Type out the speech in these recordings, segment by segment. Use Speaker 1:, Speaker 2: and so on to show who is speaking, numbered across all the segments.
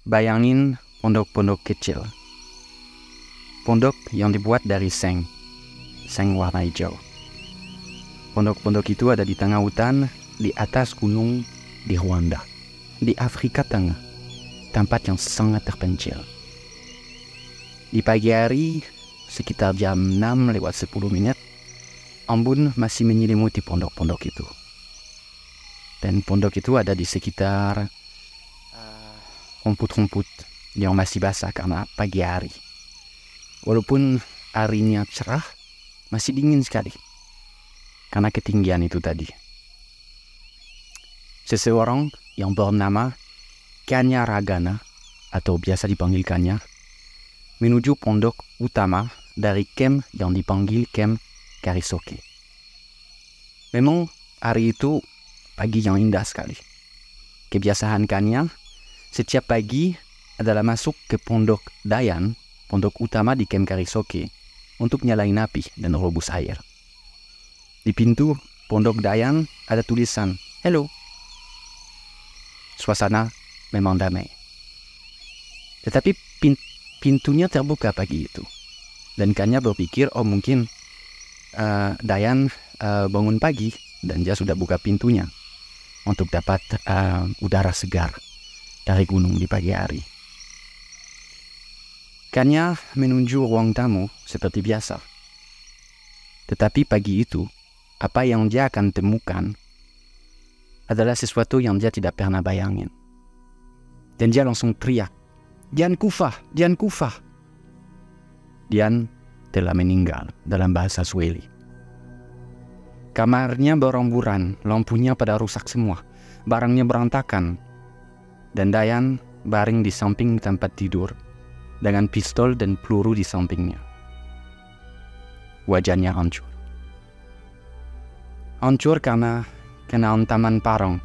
Speaker 1: bayangin pondok-pondok kecil. Pondok yang dibuat dari seng warna hijau. Pondok-pondok itu ada di tengah hutan, di atas gunung di Rwanda, di Afrika Tengah, tempat yang sangat terpencil. Di pagi hari, sekitar jam 6:10, embun masih menyelimuti pondok-pondok itu. Dan pondok itu ada di sekitar rumput-rumput yang masih basah karena pagi hari. Walaupun harinya cerah, masih dingin sekali karena ketinggian itu tadi. Seseorang yang bernama Kanya Ragana, atau biasa dipanggil Kanya, menuju pondok utama dari camp yang dipanggil camp Karisoke. Memang hari itu pagi yang indah sekali. Kebiasaan Kanya setiap pagi adalah masuk ke pondok Dayan, pondok utama di camp Karisoke, untuk nyalain api dan rebus air. Di pintu pondok Dayan ada tulisan, "Hello." Suasana memang damai. Tetapi pintunya terbuka pagi itu. Dan Kanya berpikir, mungkin Dayan bangun pagi dan dia sudah buka pintunya untuk dapat udara segar dari gunung di pagi hari. Kanya menuju ruang tamu seperti biasa. Tetapi pagi itu, apa yang dia akan temukan adalah sesuatu yang dia tidak pernah bayangin. Dan dia langsung teriak, Dian Kufah, Dian Kufah." Dian telah meninggal dalam bahasa Swahili. Kamarnya beramburan, lampunya pada rusak semua, barangnya berantakan. Dan Dayan baring di samping tempat tidur, dengan pistol dan peluru di sampingnya. Wajahnya hancur. Hancur karena kena hantaman parang.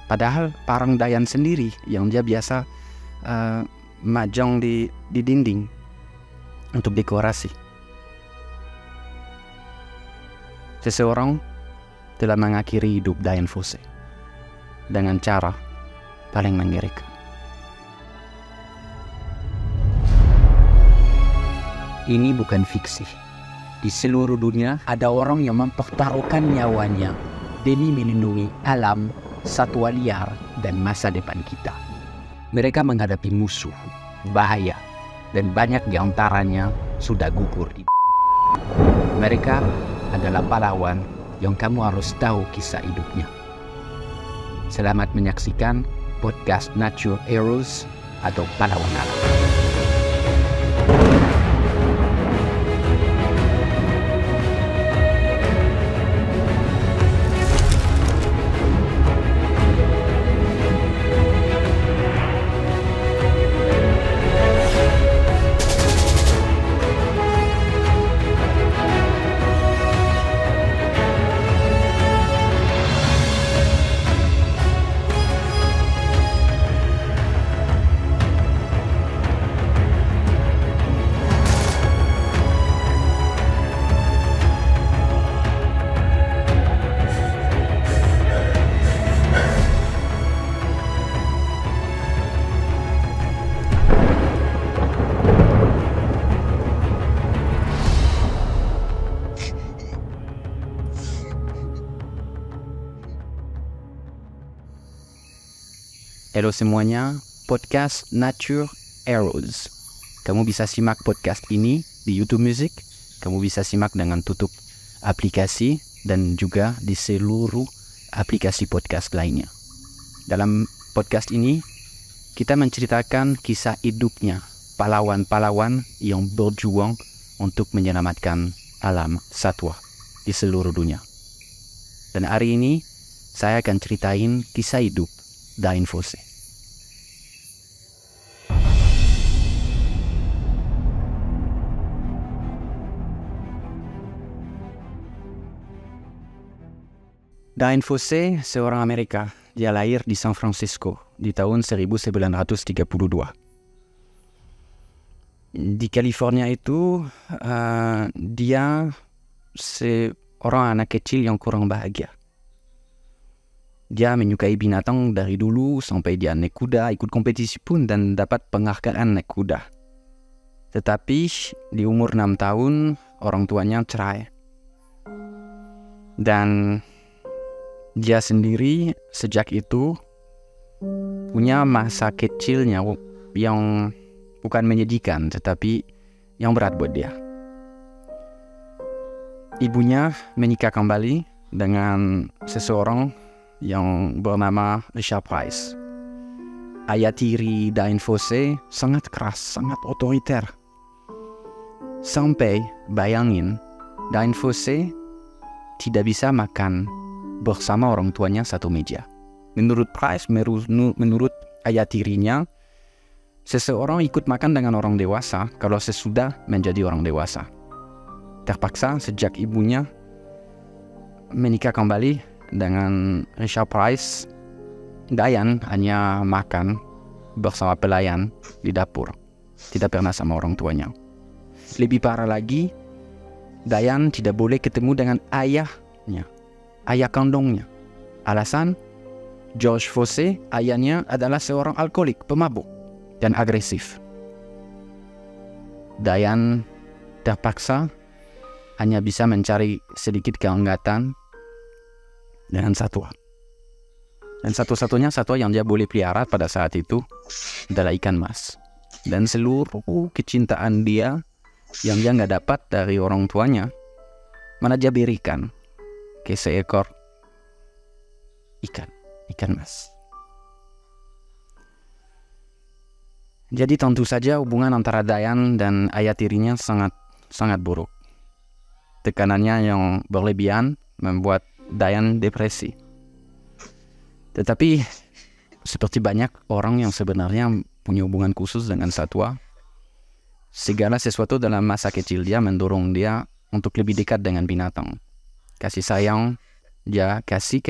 Speaker 1: Padahal parang Dayan sendiri yang dia biasa majang di dinding untuk dekorasi. Seseorang telah mengakhiri hidup Dayan Fossé dengan cara paling mengerikan. Ini bukan fiksi. Di seluruh dunia ada orang yang mempertaruhkan nyawanya demi melindungi alam, satwa liar, dan masa depan kita. Mereka menghadapi musuh, bahaya, dan banyak di antaranya sudah gugur di Mereka adalah pahlawan yang kamu harus tahu kisah hidupnya. Selamat menyaksikan podcast Nature Heroes atau Pahlawan Alam. Halo semuanya, podcast Nature Heroes. Kamu bisa simak podcast ini di YouTube Music. Kamu bisa simak dengan tutup aplikasi dan juga di seluruh aplikasi podcast lainnya. Dalam podcast ini, kita menceritakan kisah hidupnya pahlawan-pahlawan yang berjuang untuk menyelamatkan alam satwa di seluruh dunia. Dan hari ini, saya akan ceritain kisah hidup Dayan Fossé. Dayan Fossé seorang Amerika. Dia lahir di San Francisco di tahun 1932. Di California itu, dia seorang anak kecil yang kurang bahagia. Dia menyukai binatang dari dulu sampai dia naik kuda, ikut kompetisi pun dan dapat penghargaan naik kuda. Tetapi di umur 6 tahun orang tuanya cerai. Dan dia sendiri sejak itu punya masa kecilnya yang bukan menyedihkan tetapi yang berat buat dia. Ibunya menikah kembali dengan seseorang yang bernama Richard Price. Ayah tiri Dian Fossey sangat keras, sangat otoriter. Sampai bayangin, Dian Fossey tidak bisa makan bersama orang tuanya satu meja. Menurut Price, menurut ayah tirinya, seseorang ikut makan dengan orang dewasa kalau sesudah menjadi orang dewasa. Terpaksa sejak ibunya menikah kembali dengan Richard Price, Dian hanya makan bersama pelayan di dapur, tidak pernah sama orang tuanya. Lebih parah lagi, Dian tidak boleh ketemu dengan ayahnya, ayah kandungnya. Alasan, George Fossey, ayahnya adalah seorang alkoholik, pemabuk, dan agresif. Dian terpaksa hanya bisa mencari sedikit kehangatan dengan satwa. Dan satu-satunya satwa yang dia boleh pelihara pada saat itu adalah ikan mas. Dan seluruh kecintaan dia yang dia nggak dapat dari orang tuanya, mana dia berikan ke seekor ikan mas. Jadi tentu saja hubungan antara Dian dan ayah tirinya sangat buruk. Tekanannya yang berlebihan membuat Dian depresi. Tetapi seperti banyak orang yang sebenarnya punya hubungan khusus dengan satwa, segala sesuatu dalam masa kecil dia mendorong dia untuk lebih dekat dengan binatang. Kasih sayang dia kasih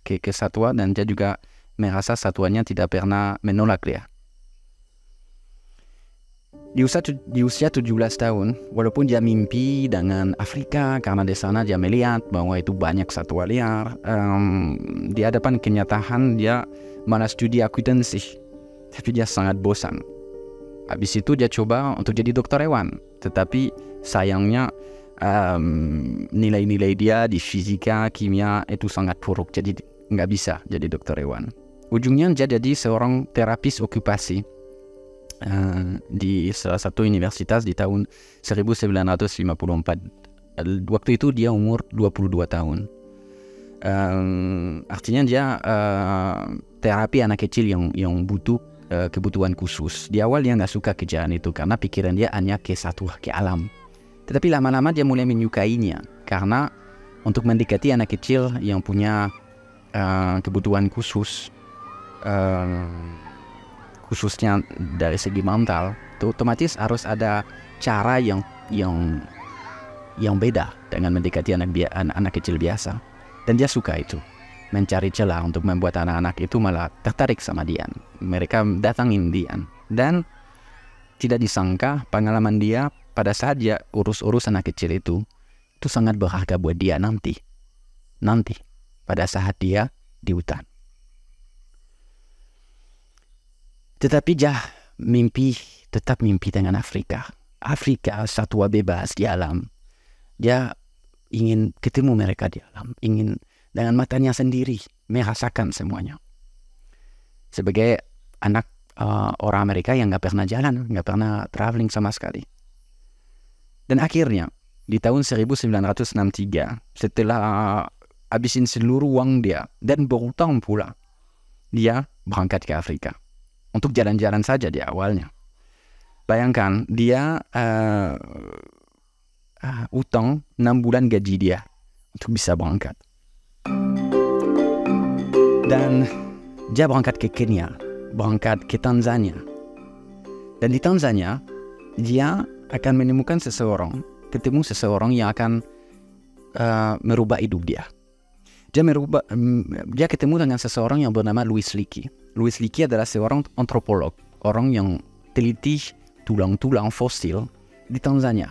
Speaker 1: ke satwa dan dia juga merasa satuannya tidak pernah menolak dia. Di usia 17 tahun, walaupun dia mimpi dengan Afrika karena di sana dia melihat bahwa itu banyak satwa liar, di hadapan kenyataan dia malah studi akuntansi, tapi dia sangat bosan. Habis itu dia coba untuk jadi dokter hewan, tetapi sayangnya nilai-nilai dia di fisika, kimia itu sangat buruk, jadi nggak bisa jadi dokter hewan. Ujungnya dia jadi seorang terapis okupasi di salah satu universitas di tahun 1954. Waktu itu dia umur 22 tahun. Artinya dia terapi anak kecil yang butuh kebutuhan khusus. Di awal dia nggak suka kerjaan itu karena pikiran dia hanya ke satwa, ke alam. Tetapi lama-lama dia mulai menyukainya karena untuk mendekati anak kecil yang punya kebutuhan khusus, khususnya dari segi mental, itu otomatis harus ada cara yang beda dengan mendekati anak kecil biasa. Dan dia suka itu, mencari celah untuk membuat anak-anak itu malah tertarik sama dia. Mereka datangin dia. Dan tidak disangka pengalaman dia pada saat dia urus anak kecil itu sangat berharga buat dia nanti pada saat dia di hutan. Tetapi dia tetap mimpi dengan Afrika, satwa bebas di alam. Dia ingin ketemu mereka di alam, ingin dengan matanya sendiri merasakan semuanya. Sebagai anak orang Amerika yang nggak pernah jalan, nggak pernah traveling sama sekali. Dan akhirnya di tahun 1963, setelah habisin seluruh uang dia dan berhutang pula, dia berangkat ke Afrika. Untuk jalan-jalan saja di awalnya. Bayangkan, dia utang 6 bulan gaji dia untuk bisa berangkat. Dan dia berangkat ke Kenya, berangkat ke Tanzania. Dan di Tanzania, dia akan menemukan ketemu seseorang yang akan merubah hidup dia. Dia ketemu dengan seseorang yang bernama Louis Leakey. Louis Leakey adalah seorang antropolog, orang yang teliti tulang-tulang fosil di Tanzania.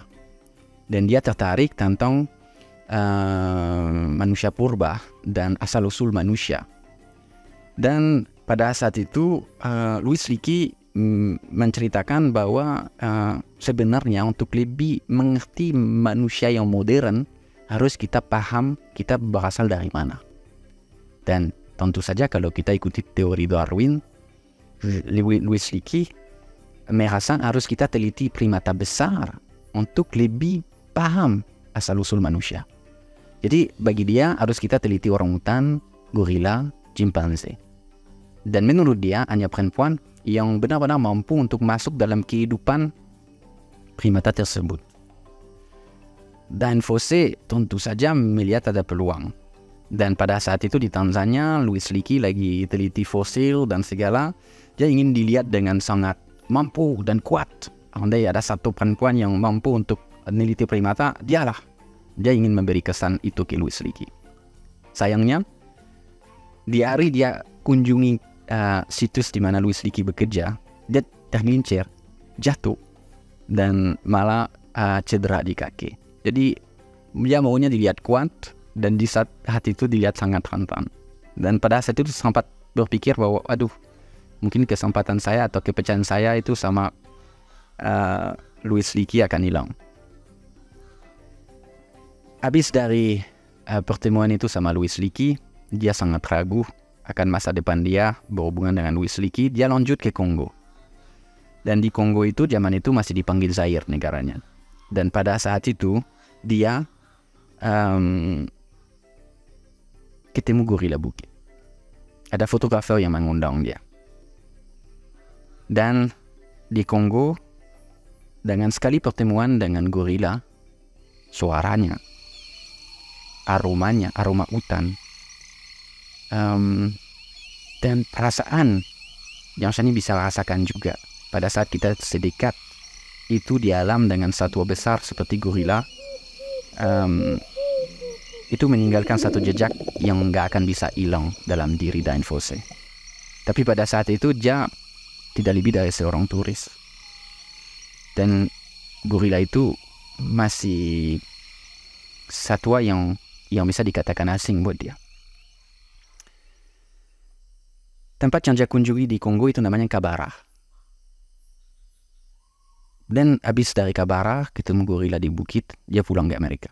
Speaker 1: Dan dia tertarik tentang manusia purba dan asal-usul manusia. Dan pada saat itu Louis Leakey menceritakan bahwa sebenarnya untuk lebih mengerti manusia yang modern harus kita paham kita berasal dari mana. Dan tentu saja kalau kita ikuti teori Darwin, Louis Leakey merasa harus kita teliti primata besar untuk lebih paham asal-usul manusia. Jadi bagi dia harus kita teliti orangutan, gorila, chimpanzee. Dan menurut dia hanya perempuan yang benar-benar mampu untuk masuk dalam kehidupan primata tersebut. Dan Fosse tentu saja melihat ada peluang. Dan pada saat itu di Tanzania, Louis Leakey lagi teliti fosil dan segala. Dia ingin dilihat dengan sangat mampu dan kuat. Andai ada satu perempuan yang mampu untuk meneliti primata, dialah. Dia ingin memberi kesan itu ke Louis Leakey. Sayangnya, di hari dia kunjungi situs di mana Louis Leakey bekerja, dia tergelincir, jatuh, dan malah cedera di kaki. Jadi dia maunya dilihat kuat, dan di saat itu dilihat sangat rentan. Dan pada saat itu sempat berpikir bahwa, aduh, mungkin kesempatan saya atau kepercayaan saya itu sama Louis Leakey akan hilang. Habis dari pertemuan itu sama Louis Leakey, dia sangat ragu akan masa depan dia berhubungan dengan Louis Leakey. Dia lanjut ke Kongo. Dan di Kongo itu zaman itu masih dipanggil Zaire negaranya. Dan pada saat itu dia ketemu gorila bukit. Ada fotografer yang mengundang dia. Dan di Kongo, dengan sekali pertemuan dengan gorila, suaranya, aromanya, aroma hutan, dan perasaan yang saya bisa rasakan juga pada saat kita sedekat itu di alam dengan satwa besar seperti gorila, itu meninggalkan satu jejak yang nggak akan bisa hilang dalam diri Dain Fosse. Tapi pada saat itu dia tidak lebih dari seorang turis. Dan gorila itu masih satwa yang bisa dikatakan asing buat dia. Tempat yang dia kunjungi di Kongo itu namanya Kabara. Dan habis dari Kabara ketemu gorila di bukit, dia pulang ke Amerika.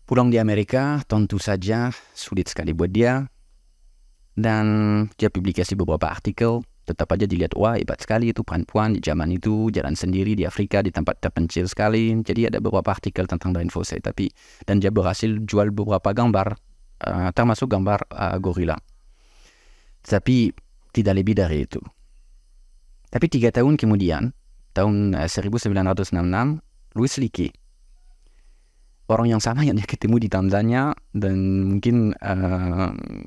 Speaker 1: Pulang di Amerika tentu saja sulit sekali buat dia. Dan dia publikasi beberapa artikel. Tetap aja dilihat, wah hebat sekali itu perempuan di zaman itu, jalan sendiri di Afrika di tempat terpencil sekali. Jadi ada beberapa artikel tentang Dain Fosse. Dan dia berhasil jual beberapa gambar, termasuk gambar gorila. Tapi tidak lebih dari itu. Tapi 3 tahun kemudian, tahun 1966, Louis Leakey, orang yang sama yang dia ketemu di Tanzania, dan mungkin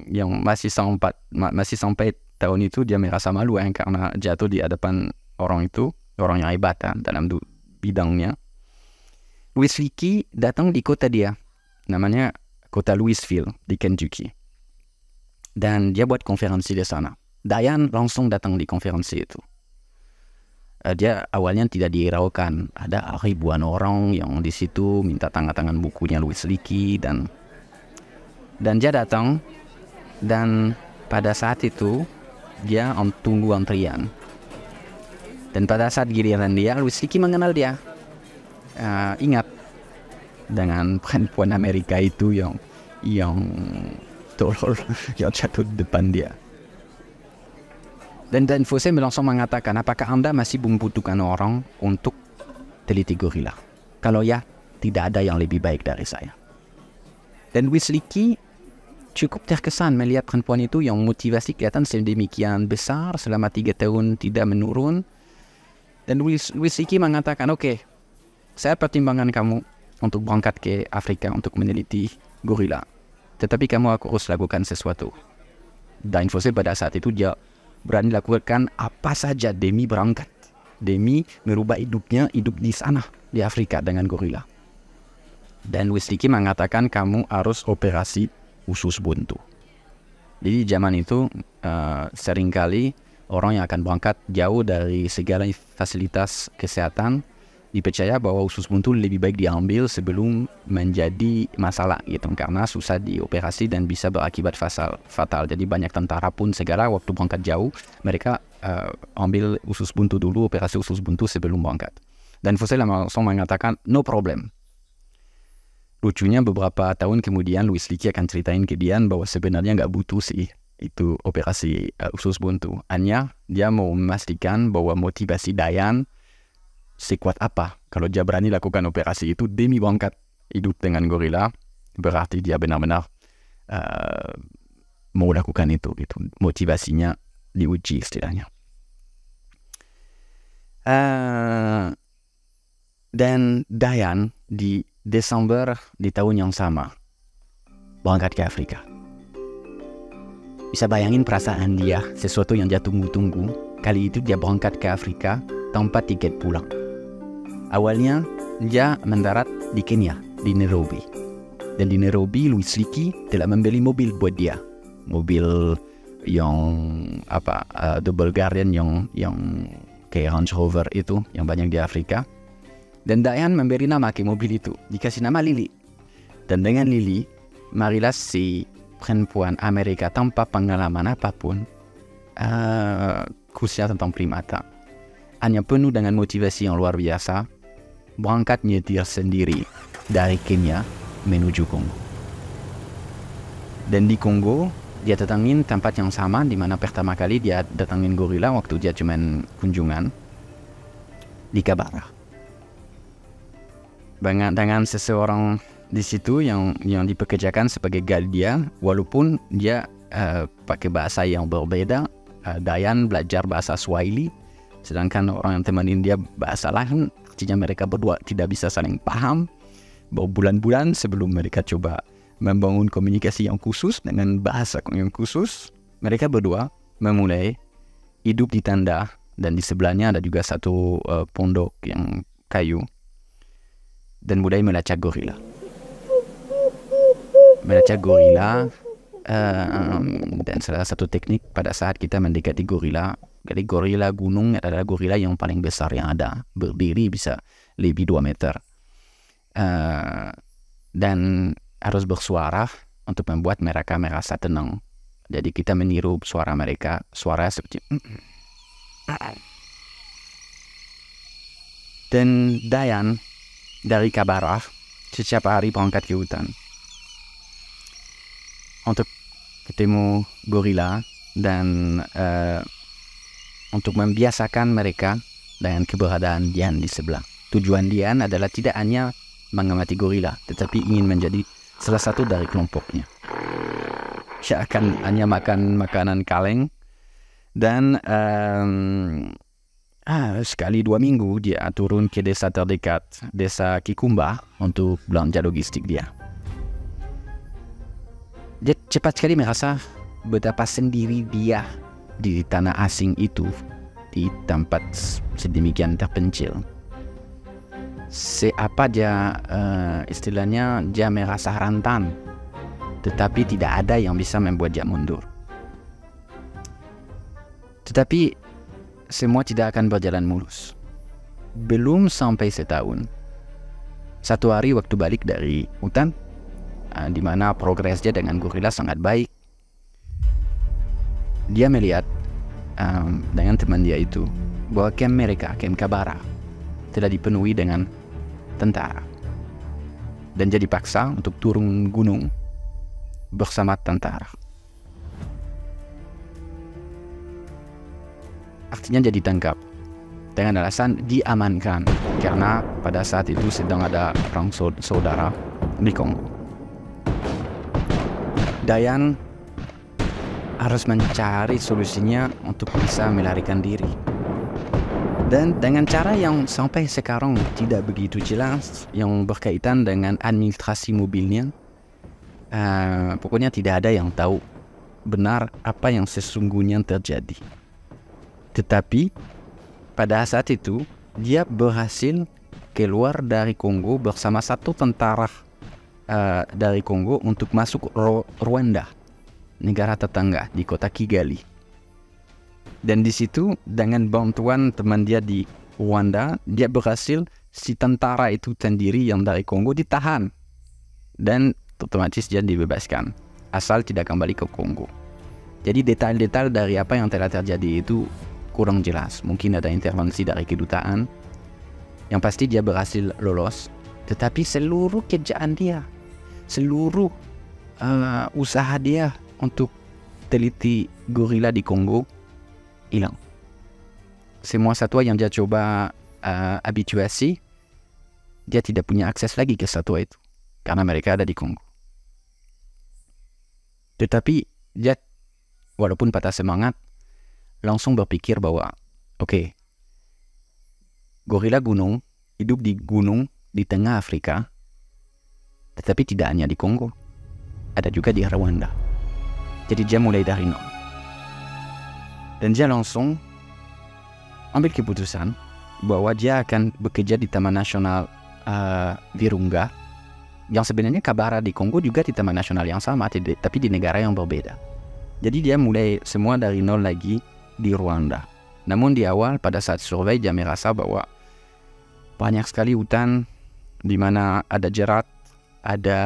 Speaker 1: yang masih sampai tahun itu dia merasa malu karena jatuh di hadapan orang itu, orang yang hebat dalam bidangnya. Louis Leakey datang di kota dia, namanya kota Louisville di Kentucky. Dan dia buat konferensi di sana. Diane langsung datang di konferensi itu. Dia awalnya tidak dihiraukan. Ada ribuan orang yang di situ minta tanda tangan bukunya Louis Leakey, dan dia datang, dan pada saat itu dia tunggu antrian. Dan pada saat giliran dia, Louis Leakey mengenal dia. Ingat dengan perempuan Amerika itu yang tolol yang jatuh di depan dia. Dan Dain Fosse langsung mengatakan, apakah Anda masih membutuhkan orang untuk teliti gorila? Kalau ya, tidak ada yang lebih baik dari saya. Dan Louis Leakey cukup terkesan melihat perempuan itu yang motivasi kelihatan sedemikian besar selama 3 tahun tidak menurun. Dan Louis Leakey mengatakan, oke, saya pertimbangkan kamu untuk berangkat ke Afrika untuk meneliti gorila. Tetapi kamu harus lakukan sesuatu. Dain Fosse pada saat itu dia berani lakukan apa saja demi berangkat, demi merubah hidup di sana di Afrika dengan gorila. Dan Louis Leakey mengatakan kamu harus operasi usus buntu. Jadi zaman itu seringkali orang yang akan berangkat jauh dari segala fasilitas kesehatan dipercaya bahwa usus buntu lebih baik diambil sebelum menjadi masalah gitu, karena susah dioperasi dan bisa berakibat fatal. Jadi banyak tentara pun segera waktu berangkat jauh mereka ambil usus buntu dulu, operasi usus buntu sebelum berangkat. Dan Fussell langsung mengatakan no problem. Lucunya beberapa tahun kemudian Louis Leakey akan ceritain ke Dian bahwa sebenarnya nggak butuh sih itu operasi usus buntu. Hanya dia mau memastikan bahwa motivasi Dian sekuat apa kalau dia berani lakukan operasi itu demi berangkat hidup dengan gorila. Berarti dia benar-benar mau lakukan itu gitu. Motivasinya diuji istilahnya. Dan Dian di Desember di tahun yang sama berangkat ke Afrika. Bisa bayangin perasaan dia, sesuatu yang dia tunggu-tunggu. Kali itu dia berangkat ke Afrika tanpa tiket pulang. Awalnya dia mendarat di Kenya, di Nairobi. Dan di Nairobi Louis Leakey telah membeli mobil buat dia. Mobil yang double Guardian yang kayak Range Rover itu yang banyak di Afrika. Dan Dian memberi nama ke mobil itu, dikasih nama Lily. Dan dengan Lily, marilah si perempuan Amerika tanpa pengalaman apapun, khususnya tentang primata, hanya penuh dengan motivasi yang luar biasa, berangkat nyetir sendiri dari Kenya menuju Kongo. Dan di Kongo, dia datangin tempat yang sama di mana pertama kali dia datangin gorila waktu dia cuman kunjungan di Kabara. Dengan seseorang di situ yang dipekerjakan sebagai guide dia, walaupun dia pakai bahasa yang berbeda. Dian belajar bahasa Swahili, sedangkan orang yang temenin dia bahasa lain. Artinya mereka berdua tidak bisa saling paham. Berbulan-bulan sebelum mereka coba membangun komunikasi yang khusus dengan bahasa yang khusus, mereka berdua memulai hidup di tenda, dan di sebelahnya ada juga satu pondok yang kayu, dan mulai melacak gorila. Dan salah satu teknik pada saat kita mendekati gorila, jadi gorila gunung adalah gorila yang paling besar yang ada, berdiri bisa lebih 2 meter, dan harus bersuara untuk membuat mereka merasa tenang. Jadi kita meniru suara mereka, suara seperti dan Dian dari Kabara setiap hari berangkat ke hutan untuk ketemu gorila dan untuk membiasakan mereka dengan keberadaan Dian di sebelah. Tujuan Dian adalah tidak hanya mengamati gorila, tetapi ingin menjadi salah satu dari kelompoknya. Dia akan hanya makan makanan kaleng, dan sekali 2 minggu dia turun ke desa terdekat, desa Kikumba, untuk belanja logistik dia. Dia cepat sekali merasa betapa sendiri dia di tanah asing itu, di tempat sedemikian terpencil. Seapa dia istilahnya, dia merasa rentan, tetapi tidak ada yang bisa membuat dia mundur. Tetapi semua tidak akan berjalan mulus. Belum sampai setahun, satu hari waktu balik dari hutan, di mana progres dia dengan gorila sangat baik, dia melihat dengan teman dia itu bahwa camp Kabara telah dipenuhi dengan tentara, dan jadi paksa untuk turun gunung bersama tentara. Artinya jadi tangkap dengan alasan diamankan karena pada saat itu sedang ada perang saudara di Kongo. Dian harus mencari solusinya untuk bisa melarikan diri, dan dengan cara yang sampai sekarang tidak begitu jelas, yang berkaitan dengan administrasi mobilnya. Pokoknya tidak ada yang tahu benar apa yang sesungguhnya terjadi. Tetapi pada saat itu dia berhasil keluar dari Kongo bersama satu tentara dari Kongo untuk masuk Rwanda, negara tetangga, di kota Kigali. Dan di situ dengan bantuan teman dia di Rwanda, dia berhasil si tentara itu sendiri yang dari Kongo ditahan dan otomatis dia dibebaskan asal tidak kembali ke Kongo. Jadi detail-detail dari apa yang telah terjadi itu kurang jelas. Mungkin ada intervensi dari kedutaan. Yang pasti dia berhasil lolos. Tetapi seluruh kerjaan dia, seluruh usaha dia untuk teliti gorila di Kongo hilang. Semua satwa yang dia coba habituasi, dia tidak punya akses lagi ke satwa itu karena mereka ada di Kongo. Tetapi dia walaupun patah semangat langsung berpikir bahwa oke, gorila gunung hidup di gunung di tengah Afrika, tetapi tidak hanya di Kongo, ada juga di Rwanda. Jadi dia mulai dari nol dan dia langsung ambil keputusan bahwa dia akan bekerja di Taman Nasional Virunga, yang sebenarnya Kabara di Kongo juga di Taman Nasional yang sama, tapi di negara yang berbeda. Jadi dia mulai semua dari nol lagi di Rwanda. Namun di awal pada saat survei dia merasa bahwa banyak sekali hutan di mana ada jerat, ada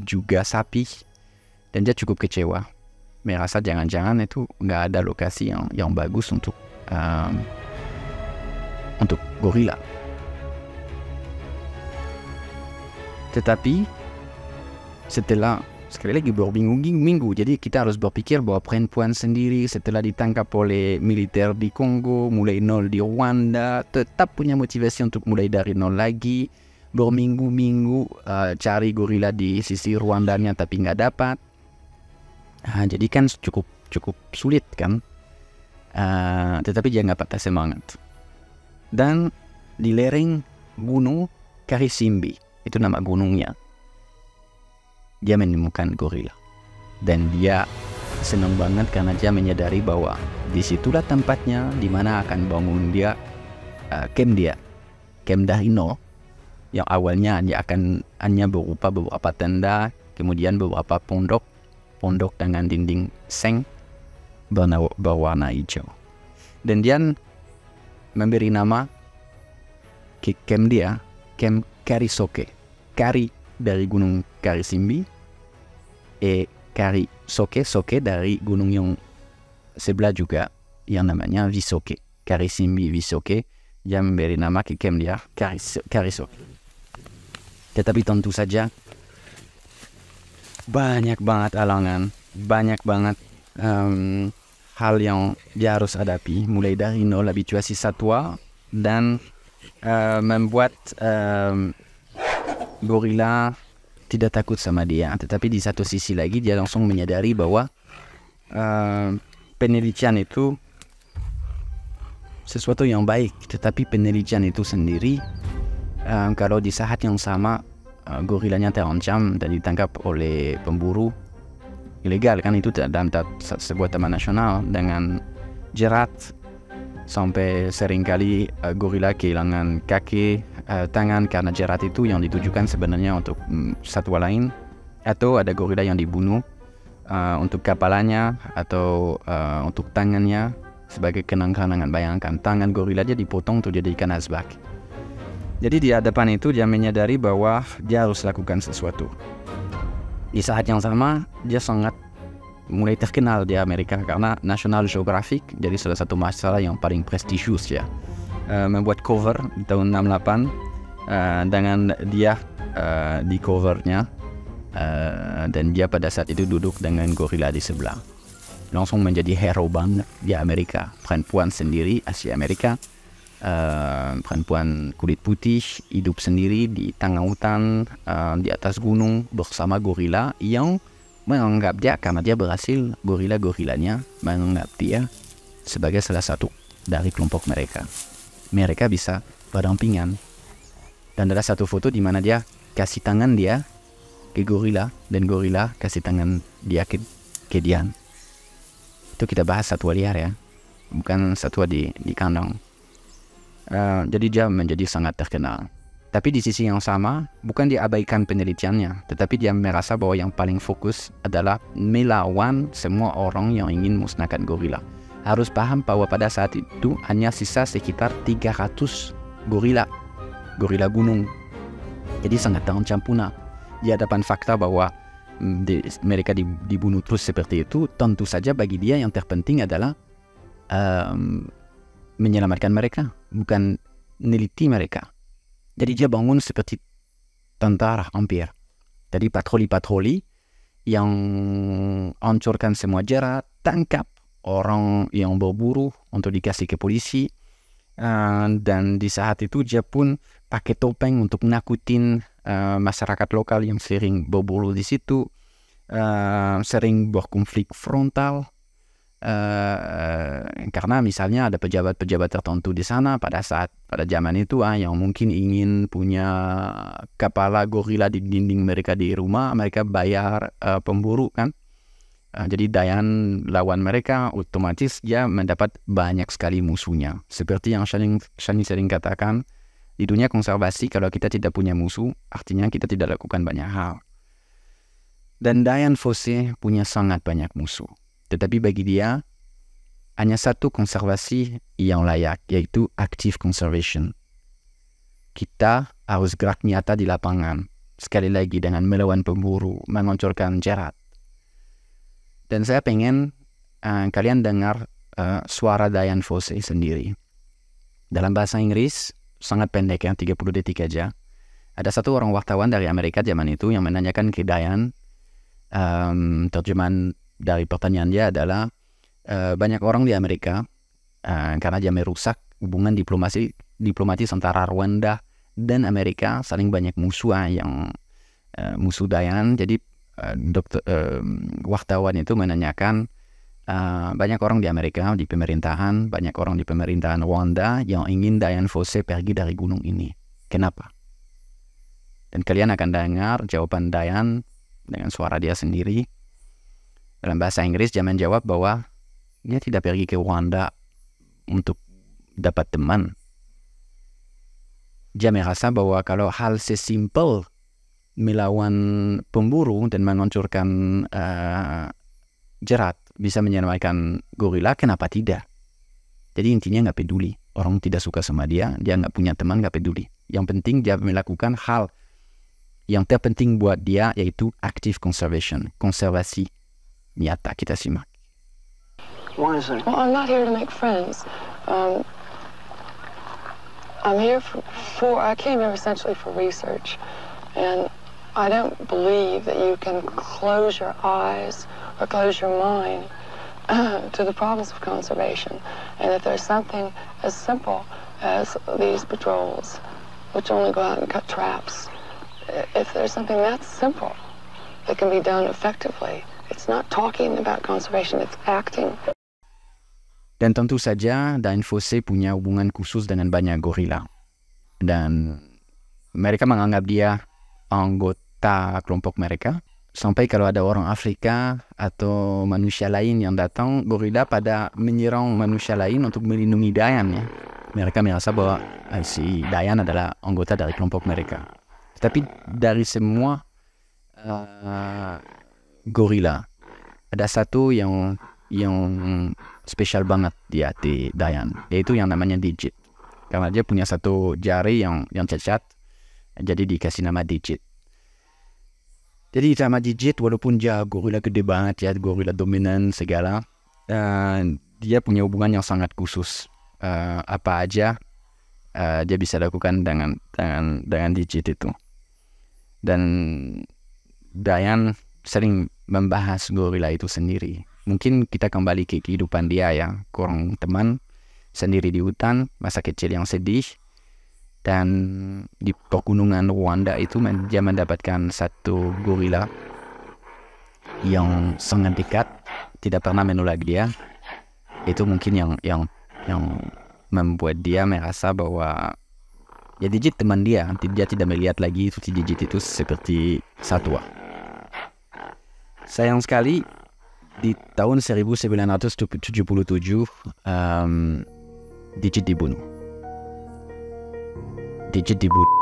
Speaker 1: juga sapi, dan dia cukup kecewa. Merasa jangan-jangan itu nggak ada lokasi yang bagus untuk gorila. Tetapi setelah sekali lagi berminggu-minggu, jadi kita harus berpikir bahwa perempuan sendiri setelah ditangkap oleh militer di Kongo, mulai nol di Rwanda, tetap punya motivasi untuk mulai dari nol lagi, berminggu-minggu cari gorila di sisi Rwandanya tapi nggak dapat. Jadi kan cukup sulit kan, tetapi dia nggak patah semangat. Dan di lereng gunung Karisimbi, itu nama gunungnya, dia menemukan gorila. Dan dia senang banget karena dia menyadari bahwa disitulah tempatnya di mana akan bangun dia camp dari nol, yang awalnya dia akan hanya berupa beberapa tenda, kemudian beberapa pondok dengan dinding seng berwarna hijau. Dan dia memberi nama ke camp dia, camp Karisoke. Kari dari gunung Karisimbi, Karisoke dari gunung yang sebelah juga yang namanya Visoke. Karisimbi Visoke, dia memberi nama ke camp dia Karisoke. Tetapi tentu saja banyak banget halangan, banyak banget hal yang dia harus hadapi, mulai dari nol habituasi satwa dan membuat gorila tidak takut sama dia. Tetapi di satu sisi lagi dia langsung menyadari bahwa penelitian itu sesuatu yang baik, tetapi penelitian itu sendiri kalau di saat yang sama gorilanya terancam dan ditangkap oleh pemburu ilegal, kan itu dalam sebuah taman nasional dengan jerat, sampai seringkali gorila kehilangan kaki, tangan karena jerat itu yang ditujukan sebenarnya untuk satwa lain, atau ada gorila yang dibunuh untuk kepalanya atau untuk tangannya sebagai kenang-kenangan. Bayangkan tangan gorila dia dipotong untuk dijadikan asbak. Jadi di hadapan itu dia menyadari bahwa dia harus lakukan sesuatu. Di saat yang sama dia sangat mulai terkenal di Amerika karena National Geographic jadi salah satu masalah yang paling prestisius ya, membuat cover di tahun 68 dengan dia di covernya, dan dia pada saat itu duduk dengan gorila di sebelah. Langsung menjadi hero banget di Amerika. Perempuan sendiri Asia Amerika, perempuan kulit putih hidup sendiri di tengah hutan, di atas gunung bersama gorila yang menganggap dia, karena dia berhasil, gorila-gorilanya menganggap dia sebagai salah satu dari kelompok mereka. Mereka bisa berdampingan. Dan ada satu foto di mana dia kasih tangan dia ke gorila dan gorila kasih tangan dia ke dia. Itu kita bahas satwa liar ya, bukan satwa di kandang. Jadi dia menjadi sangat terkenal. Tapi di sisi yang sama, bukan dia abaikan penelitiannya, tetapi dia merasa bahwa yang paling fokus adalah melawan semua orang yang ingin musnahkan gorila. Harus paham bahwa pada saat itu hanya sisa sekitar 300 gorila gorila gunung. Jadi sangat terancam punah. Di hadapan fakta bahwa mereka dibunuh terus seperti itu, tentu saja bagi dia yang terpenting adalah menyelamatkan mereka, bukan meneliti mereka. Jadi dia bangun seperti tentara hampir. Jadi patroli-patroli yang hancurkan semua jerat, tangkap orang yang berburu untuk dikasih ke polisi. Dan di saat itu dia pun pakai topeng untuk nakutin masyarakat lokal yang sering berburu di situ, sering berkonflik frontal. Karena misalnya ada pejabat-pejabat tertentu di sana pada zaman itu yang mungkin ingin punya kepala gorila di dinding mereka di rumah, mereka bayar pemburu kan. Jadi Dayan lawan mereka, otomatis dia mendapat banyak sekali musuhnya. Seperti yang Shani sering katakan, di dunia konservasi kalau kita tidak punya musuh, artinya kita tidak lakukan banyak hal. Dan Dian Fossey punya sangat banyak musuh. Tetapi bagi dia, hanya satu konservasi yang layak, yaitu active conservation. Kita harus gerak nyata di lapangan, sekali lagi dengan melawan pemburu, menghancurkan jerat. Dan saya pengen kalian dengar suara Dian Fossey sendiri. Dalam bahasa Inggris, sangat pendek 30 detik aja. Ada satu orang wartawan dari Amerika zaman itu yang menanyakan ke Dian, terjemahan dari pertanyaan dia adalah banyak orang di Amerika karena dia merusak hubungan diplomatis antara Rwanda dan Amerika, saling banyak musuh yang musuh Dian. Jadi wartawan itu menanyakan banyak orang di Amerika di pemerintahan, banyak orang di pemerintahan Rwanda yang ingin Dian Fossey pergi dari gunung ini. Kenapa? Dan kalian akan dengar jawaban Dian dengan suara dia sendiri. Dalam bahasa Inggris dia menjawab bahwa dia tidak pergi ke Rwanda untuk dapat teman. Dia merasa bahwa kalau hal sesimpel melawan pemburu dan menghancurkan jerat bisa menyelamatkan gorila, kenapa tidak? Jadi intinya nggak peduli. Orang tidak suka sama dia nggak punya teman, nggak peduli. Yang penting dia melakukan hal yang terpenting buat dia, yaitu active conservation, konservasi nyata. Kita simak.
Speaker 2: Why is it?
Speaker 3: Well, I'm not here to make friends. I'm here I came here essentially for research. And I don't believe that you can close your eyes or close your mind to the problems of conservation. And if there's something as simple as these patrols, which only go out and cut traps, if there's something that simple that can be done effectively, it's not talking about conservation, it's acting.
Speaker 1: Dan tentu saja Dian Fossey punya hubungan khusus dengan banyak gorila. Dan mereka menganggap dia anggota kelompok mereka. Sampai kalau ada orang Afrika atau manusia lain yang datang, gorila pada menyerang manusia lain untuk melindungi Dian. Ya. Mereka merasa bahwa si Dian adalah anggota dari kelompok mereka. Tapi dari semua gorila, ada satu yang spesial banget di hati Dian, yaitu yang namanya Digit. Karena dia punya satu jari yang cacat, jadi dikasih nama Digit. Jadi sama Digit, walaupun dia gorila gede banget ya, gorila dominan segala, dia punya hubungan yang sangat khusus. Apa aja dia bisa lakukan dengan Digit itu. Dan Dian sering membahas gorila itu sendiri. Mungkin kita kembali ke kehidupan dia ya, kurang teman, sendiri di hutan, masa kecil yang sedih. Dan di pegunungan Rwanda itu dia mendapatkan satu gorila yang sangat dekat, tidak pernah menolak dia. Itu mungkin yang membuat dia merasa bahwa ya Digit teman dia tidak melihat lagi itu Digit itu seperti satwa. Sayang sekali di tahun 1977 Digit dibunuh. Digit dibunuh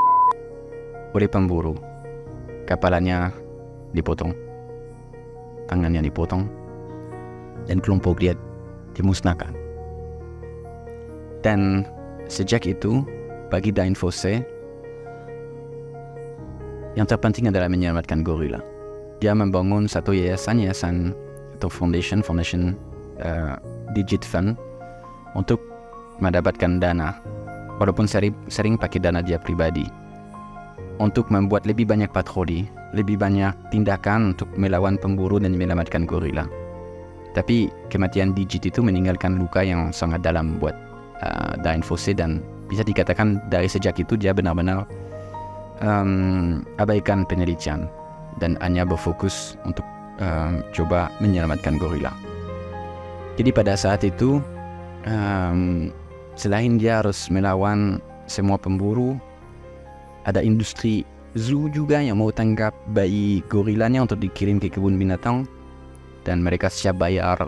Speaker 1: oleh pemburu. Kepalanya dipotong, tangannya dipotong, dan kelompok dia dimusnahkan. Dan sejak itu bagi Dian Fossey yang terpenting adalah menyelamatkan gorila. Dia membangun satu yayasan atau foundation Digit Fund untuk mendapatkan dana, walaupun sering pakai dana dia pribadi, untuk membuat lebih banyak patroli, lebih banyak tindakan untuk melawan pemburu dan menyelamatkan gorila. Tapi kematian Digit itu meninggalkan luka yang sangat dalam buat Dian Fossey, dan bisa dikatakan dari sejak itu dia benar-benar abaikan penelitian dan hanya berfokus untuk coba menyelamatkan gorila. Jadi pada saat itu selain dia harus melawan semua pemburu, ada industri zoo juga yang mau tangkap bayi gorilanya untuk dikirim ke kebun binatang, dan mereka siap bayar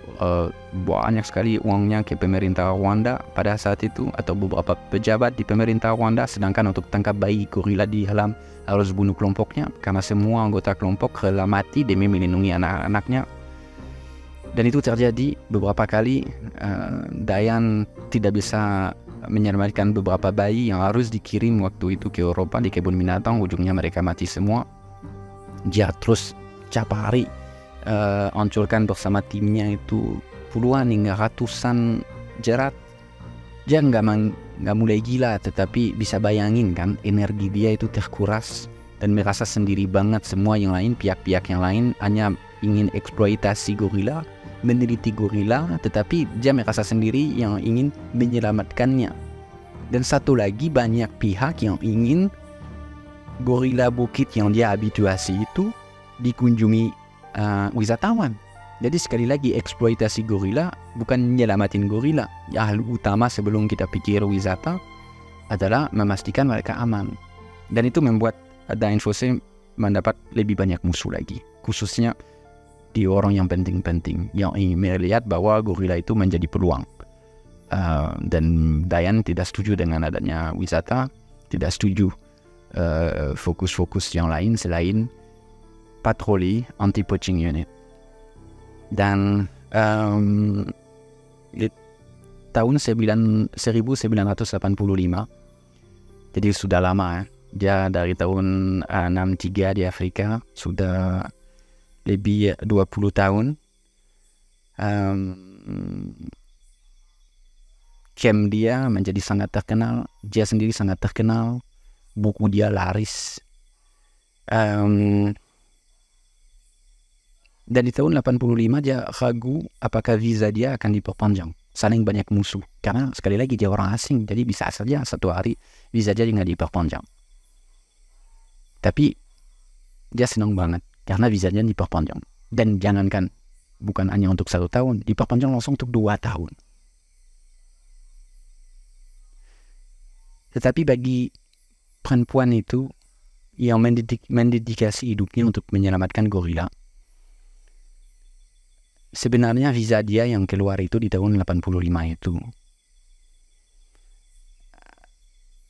Speaker 1: banyak sekali uangnya ke pemerintah Rwanda pada saat itu, atau beberapa pejabat di pemerintah Rwanda. Sedangkan untuk tangkap bayi gorila di alam harus bunuh kelompoknya, karena semua anggota kelompok rela mati demi melindungi anak-anaknya. Dan itu terjadi beberapa kali. Dian tidak bisa menyelamatkan beberapa bayi yang harus dikirim waktu itu ke Eropa di kebun binatang. Ujungnya mereka mati semua. Dia terus tiap hari hancurkan bersama timnya itu puluhan hingga ratusan jerat. Dia nggak mulai gila, tetapi bisa bayangin kan, energi dia itu terkuras dan merasa sendiri banget. Semua yang lain, pihak-pihak yang lain hanya ingin eksploitasi gorila, meneliti gorila, tetapi dia merasa sendiri yang ingin menyelamatkannya. Dan satu lagi, banyak pihak yang ingin gorila bukit yang dia habituasi itu dikunjungi wisatawan. Jadi sekali lagi, eksploitasi gorila bukan menyelamatin gorila. Hal utama sebelum kita pikir wisata adalah memastikan mereka aman. Dan itu membuat Dian Fossey mendapat lebih banyak musuh lagi, khususnya di orang yang penting-penting, yang ingin melihat bahwa gorila itu menjadi peluang. Dan Dian tidak setuju dengan adanya wisata, tidak setuju fokus-fokus yang lain selain patroli anti-poaching unit. Dan di tahun 1985, jadi sudah lama, dia dari tahun 63 di Afrika, sudah lebih 20 tahun. Camp dia menjadi sangat terkenal, dia sendiri sangat terkenal, buku dia laris. Dan di tahun 85 dia ragu apakah visa dia akan diperpanjang. Saling banyak musuh, karena sekali lagi dia orang asing, jadi bisa saja satu hari visa dia nggak diperpanjang. Tapi dia senang banget karena visanya diperpanjang. Dan jangankan bukan hanya untuk 1 tahun, diperpanjang langsung untuk 2 tahun. Tetapi bagi perempuan itu yang mendedikasi hidupnya untuk menyelamatkan gorila, sebenarnya visa dia yang keluar itu di tahun 85 itu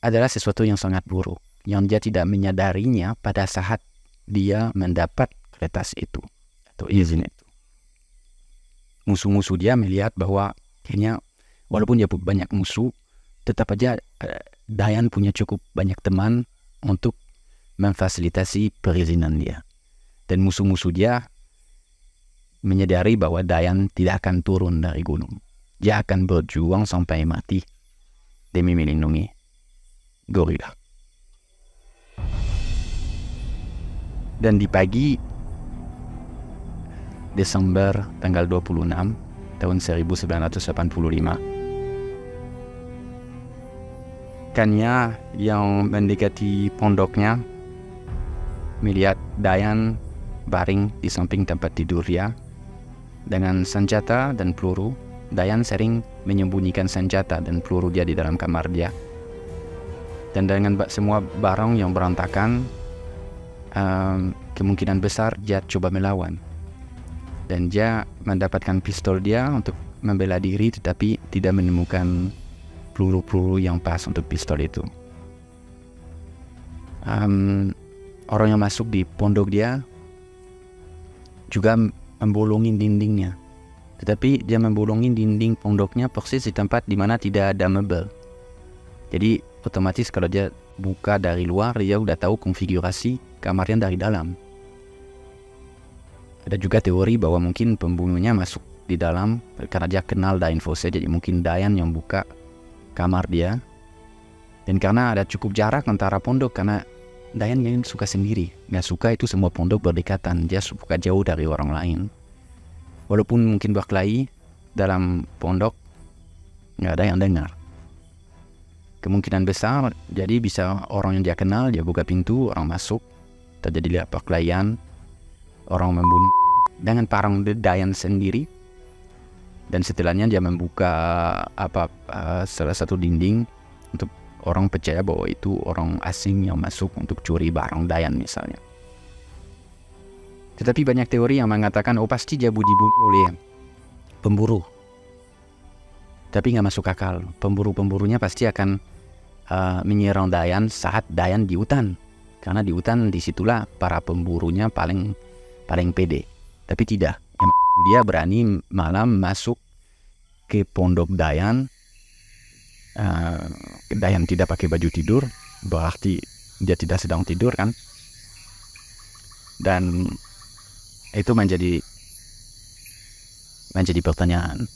Speaker 1: adalah sesuatu yang sangat buruk, yang dia tidak menyadarinya pada saat dia mendapat kertas itu atau izin itu. Musuh-musuh dia melihat bahwa kayaknya walaupun dia banyak musuh, tetap aja Dian punya cukup banyak teman untuk memfasilitasi perizinan dia. Dan musuh-musuh dia menyadari bahwa Dian tidak akan turun dari gunung. Dia akan berjuang sampai mati demi melindungi gorila. Dan di pagi Desember tanggal 26 tahun 1985, Kanya yang mendekati pondoknya melihat Dian baring di samping tempat tidur dia dengan senjata dan peluru. Dian sering menyembunyikan senjata dan peluru dia di dalam kamar dia. Dan dengan semua barang yang berantakan, kemungkinan besar dia coba melawan. Dan dia mendapatkan pistol dia untuk membela diri, tetapi tidak menemukan peluru-peluru yang pas untuk pistol itu. Orang yang masuk di pondok dia juga membolongin dindingnya, tetapi dia membolongin dinding pondoknya persis di tempat di mana tidak ada mebel. Jadi otomatis kalau dia buka dari luar, dia udah tahu konfigurasi kamarnya dari dalam. Ada juga teori bahwa mungkin pembunuhnya masuk di dalam karena dia kenal Dayan Fossé, jadi mungkin Dayan yang buka kamar dia. Dan karena ada cukup jarak antara pondok, karena Dayan yang suka sendiri, nggak suka itu semua pondok berdekatan, dia suka jauh dari orang lain. Walaupun mungkin berkelahi dalam pondok, nggak ada yang dengar. Kemungkinan besar, jadi bisa orang yang dia kenal, dia buka pintu, orang masuk, terjadi perkelahian, orang membunuh dengan parang Dayan sendiri. Dan setelahnya dia membuka salah satu dinding untuk orang percaya bahwa itu orang asing yang masuk untuk curi barang Dayan misalnya. Tetapi banyak teori yang mengatakan, pasti dia dibunuh oleh pemburu. Tapi nggak masuk akal. Pemburu-pemburunya pasti akan menyerang Dayan saat Dayan di hutan. Karena di hutan disitulah para pemburunya paling pede. Tapi tidak. Dia berani malam masuk ke pondok Dayan. Dayan tidak pakai baju tidur, berarti dia tidak sedang tidur kan? Dan itu menjadi pertanyaan.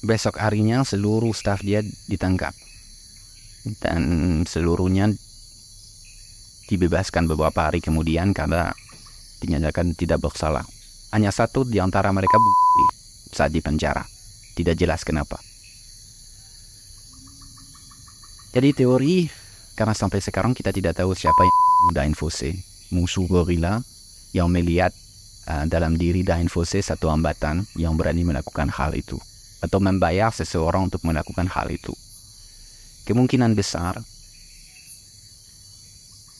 Speaker 1: Besok harinya seluruh staf dia ditangkap dan seluruhnya dibebaskan beberapa hari kemudian karena dinyatakan tidak bersalah. Hanya satu di antara mereka bukti saat di penjara. Tidak jelas kenapa. Jadi teori, karena sampai sekarang kita tidak tahu siapa yang Dayan Fossé, musuh gorila yang melihat dalam diri Dayan Fossé satu hambatan yang berani melakukan hal itu, atau membayar seseorang untuk melakukan hal itu. Kemungkinan besar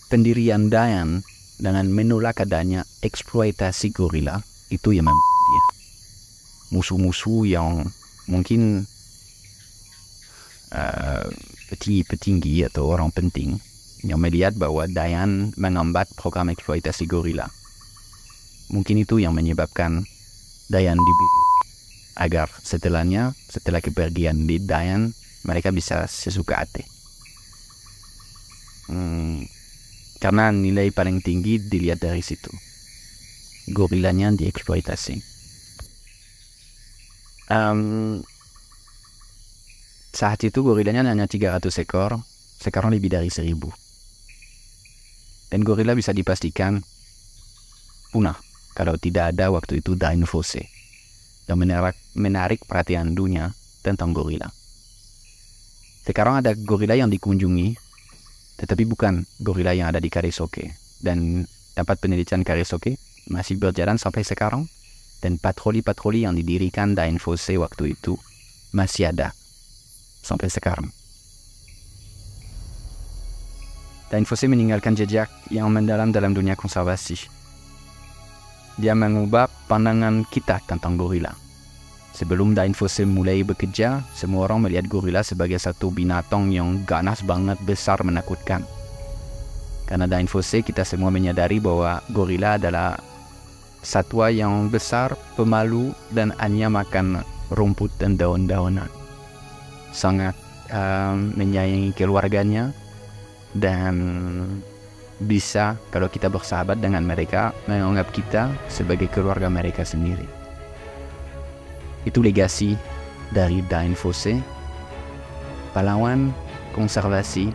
Speaker 1: pendirian Dayan dengan menolak adanya eksploitasi gorila itu yang membuat dia. Musuh-musuh yang mungkin petinggi atau orang penting yang melihat bahwa Dayan menghambat program eksploitasi gorila. Mungkin itu yang menyebabkan Dayan dibunuh, agar setelah kepergian di Dayan mereka bisa sesuka hati. Karena nilai paling tinggi dilihat dari situ, gorilanya dieksploitasi. Saat itu gorilanya hanya 300 ekor, sekarang lebih dari 1000. Dan gorila bisa dipastikan punah kalau tidak ada waktu itu Dayan Fossé yang menarik perhatian dunia tentang gorila. Sekarang ada gorila yang dikunjungi, tetapi bukan gorila yang ada di Karisoke. Dan tempat penelitian Karisoke masih berjalan sampai sekarang, dan patroli-patroli yang didirikan Dayan Fossé waktu itu masih ada sampai sekarang. Dayan Fossé meninggalkan jejak yang mendalam dalam dunia konservasi. Dia mengubah pandangan kita tentang gorila. Sebelum Dayan Fossé mulai bekerja, semua orang melihat gorila sebagai satu binatang yang ganas banget, besar, menakutkan. Karena Dayan Fossé, kita semua menyadari bahwa gorila adalah satwa yang besar, pemalu, dan hanya makan rumput dan daun-daunan. Sangat menyayangi keluarganya, dan bisa, kalau kita bersahabat dengan mereka, menganggap kita sebagai keluarga mereka sendiri. Itu legasi dari Dayan Fossé, pahlawan konservasi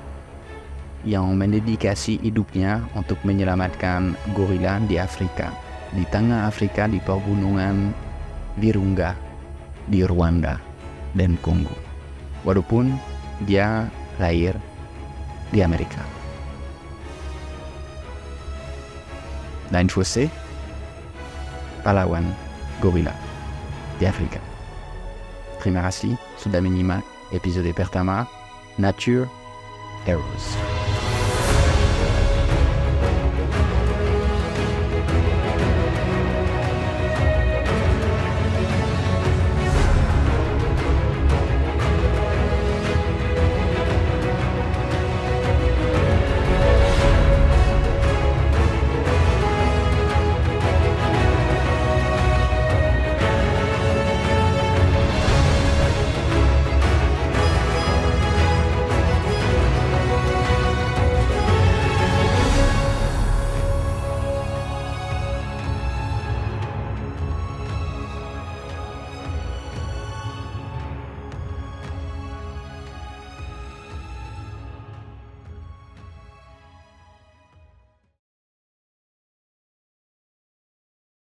Speaker 1: yang mendedikasi hidupnya untuk menyelamatkan gorila di Afrika, di tengah Afrika, di pegunungan Virunga, di Rwanda dan Kongo. Walaupun dia lahir di Amerika. Dayan Fossé, pahlawan gorila di Afrika. Terima kasih sudah menyimak episode pertama Nature Heroes.